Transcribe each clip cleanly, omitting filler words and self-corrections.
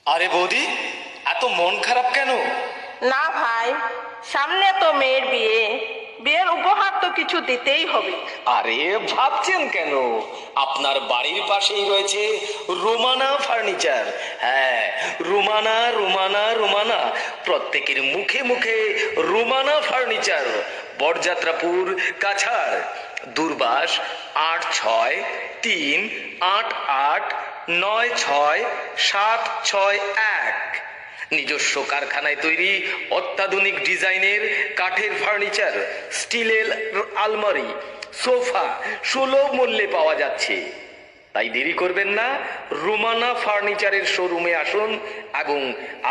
আরে বৌদি, এত মন খারাপ কেন? না ভাই, সামনে তো মেয়ের বিয়ে, বিয়ের উপহার তো কিছু দিতেই হবে। আরে ভাবছেন কেন, আপনার বাড়ির পাশেই রয়েছে রোমানা ফার্নিচার। হ্যাঁ, রোমানা রোমানা রোমানা, প্রত্যেকের মুখে মুখে রোমানা ফার্নিচার। বরযাত্রাপুর, কাছাড়। দূরবাস 8638896761। নিজস্ব কারখানায় তৈরি অত্যাধুনিক ডিজাইনের কাঠের ফার্নিচার, স্টিলের আলমারি, সোফা সুলভ মূল্যে পাওয়া যাচ্ছে। তাই দেরি করবেন না, রোমানা ফার্নিচারের শোরুমে আসুন এবং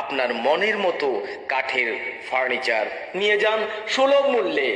আপনার মনের মতো কাঠের ফার্নিচার নিয়ে যান সুলভ মূল্যে।